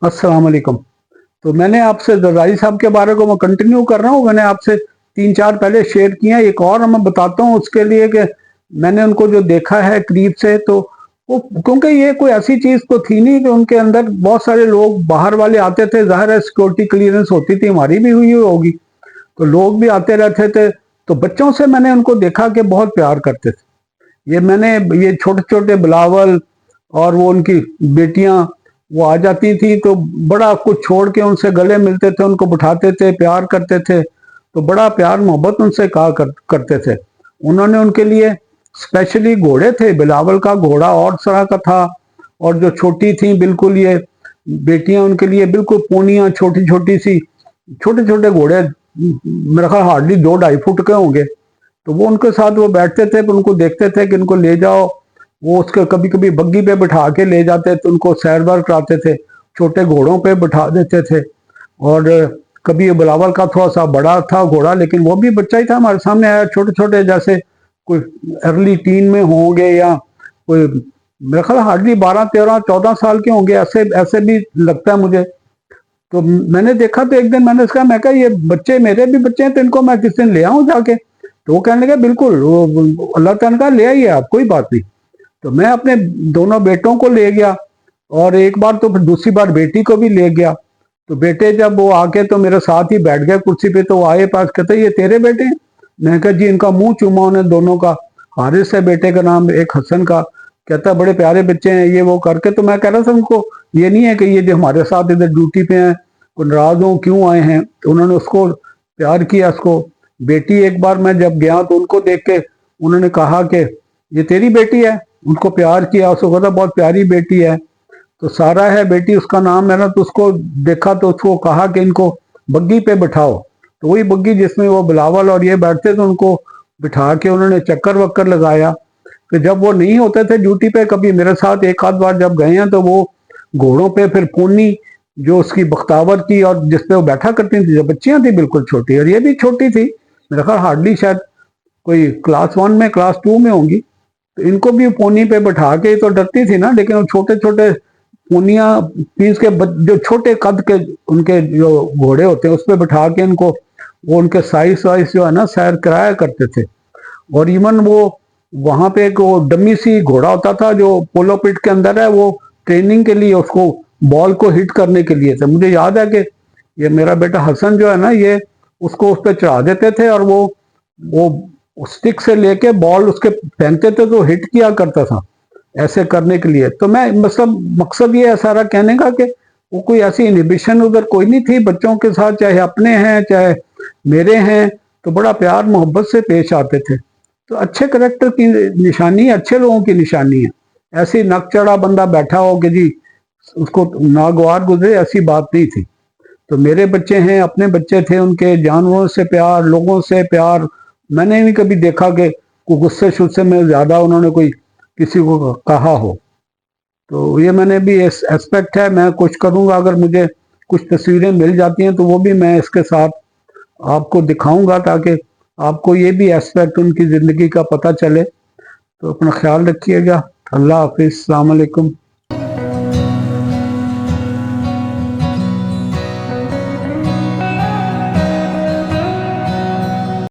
अस्सलाम वालेकुम। तो मैंने आपसे जरदारी साहब के बारे को मैं कंटिन्यू कर रहा हूँ। मैंने आपसे 3-4 पहले शेयर किया, एक और मैं बताता हूँ उसके लिए कि मैंने उनको जो देखा है करीब से, तो वो क्योंकि ये कोई ऐसी चीज़ तो थी नहीं कि उनके अंदर बहुत सारे लोग बाहर वाले आते थे। ज़ाहिर है सिक्योरिटी क्लियरेंस होती थी, हमारी भी हुई होगी, तो लोग भी आते रहते थे। तो बच्चों से मैंने उनको देखा कि बहुत प्यार करते थे। ये छोटे छोटे बिलावल और वो उनकी बेटियां, वो आ जाती थी तो बड़ा कुछ छोड़ के उनसे गले मिलते थे, उनको बिठाते थे, प्यार करते थे। तो बड़ा प्यार मोहब्बत उनसे करते थे। उन्होंने उनके लिए स्पेशली घोड़े थे, बिलावल का घोड़ा और तरह का था। और जो छोटी थी बिल्कुल ये बेटियां, उनके लिए बिल्कुल पोनियां, छोटी छोटी सी, छोटे छोटे घोड़े, मेरा ख्याल हार्डली 2-2.5 फुट के होंगे। तो वो उनके साथ वो बैठते थे, उनको देखते थे कि इनको ले जाओ। वो उसके कभी कभी बग्गी पे बिठा के ले जाते थे, उनको सैर बार कराते थे, छोटे घोड़ों पे बिठा देते थे। और कभी बिलावल का थोड़ा सा बड़ा था घोड़ा, लेकिन वो भी बच्चा ही था, हमारे सामने आया। छोटे छोटे जैसे कोई अर्ली टीन में होंगे, या कोई मेरा ख्याल हार्डली 12-13-14 साल के होंगे, ऐसे ऐसे भी लगता है मुझे। तो मैंने देखा, तो एक दिन मैंने कहा, मैं कहा ये बच्चे मेरे भी बच्चे हैं, तो इनको मैं किस दिन ले आऊं जाके। तो वो कहने लगे बिल्कुल, वो अल्लाह ताला का ले आइए आप, कोई बात नहीं। तो मैं अपने दोनों बेटों को ले गया, और एक बार तो फिर दूसरी बार बेटी को भी ले गया। तो बेटे जब वो आके तो मेरे साथ ही बैठ गए कुर्सी पे, तो वो आए पास, कहते ये तेरे बेटे हैं? मैंने कहा जी। इनका मुंह चूमा उन्हें दोनों का। हारिस है बेटे का नाम, एक हसन का। कहता बड़े प्यारे बच्चे हैं ये वो करके। तो मैं कह रहा था उनको, ये नहीं है कि ये जो हमारे साथ इधर ड्यूटी पे हैं को नाराज हो क्यों आए हैं। तो उन्होंने उसको प्यार किया उसको। बेटी एक बार मैं जब गया तो उनको देख के उन्होंने कहा कि ये तेरी बेटी है, उनको प्यार किया, उसको कहता बहुत प्यारी बेटी है। तो सारा है बेटी उसका नाम है ना। तो उसको देखा तो उसको कहा कि इनको बग्गी पे बिठाओ। तो वही बग्गी जिसमें वो बिलावल और ये बैठते थे, उनको बिठा के उन्होंने चक्कर वक्कर लगाया। फिर जब वो नहीं होते थे ड्यूटी पे, कभी मेरे साथ एक आध बार जब गए हैं, तो वो घोड़ों पे फिर पोनी जो उसकी बख्तावर की और जिसपे वो बैठा करती थी, जो बच्चियां थी बिल्कुल छोटी, और ये भी छोटी थी, मेरा ख्याल हार्डली शायद कोई क्लास 1 में क्लास 2 में होंगी। तो इनको भी पोनी पे बैठा के, तो डरती थी ना, लेकिन वो छोटे छोटे पूनिया पीस के जो छोटे कद के उनके जो घोड़े होते हैं उस पर बिठा के इनको, वो उनके साइज वाइज जो है ना सैर कराया करते थे। और इवन वो वहां पे एक वो डमी सी घोड़ा होता था जो पोलो पिट के अंदर है, वो ट्रेनिंग के लिए उसको बॉल को हिट करने के लिए था। मुझे याद है कि ये मेरा बेटा हसन जो है ना, ये उसको उस पर चढ़ा देते थे, और वो स्टिक से लेके बॉल उसके फेंकते थे तो हिट किया करता था ऐसे करने के लिए। तो मैं मतलब मकसद ये है सारा कहने का कि वो कोई ऐसी इनहिबिशन उधर कोई नहीं थी बच्चों के साथ, चाहे अपने हैं चाहे मेरे हैं। तो बड़ा प्यार मोहब्बत से पेश आते थे। तो अच्छे करेक्टर की निशानी, अच्छे लोगों की निशानी है। ऐसी नक चढ़ा बंदा बैठा हो कि जी उसको नागवार गुजरे, ऐसी बात नहीं थी। तो मेरे बच्चे हैं, अपने बच्चे थे, उनके जानवरों से प्यार, लोगों से प्यार। मैंने नहीं कभी देखा कि कोई गुस्से शुस्से में ज्यादा उन्होंने कोई किसी को कहा हो। तो ये मैंने भी इस एस्पेक्ट है, मैं कुछ करूंगा, अगर मुझे कुछ तस्वीरें मिल जाती हैं तो वो भी मैं इसके साथ आपको दिखाऊंगा, ताकि आपको ये भी एस्पेक्ट उनकी ज़िंदगी का पता चले। तो अपना ख्याल रखिएगा। अल्लाह हाफिज़, अस्सलाम वालेकुम।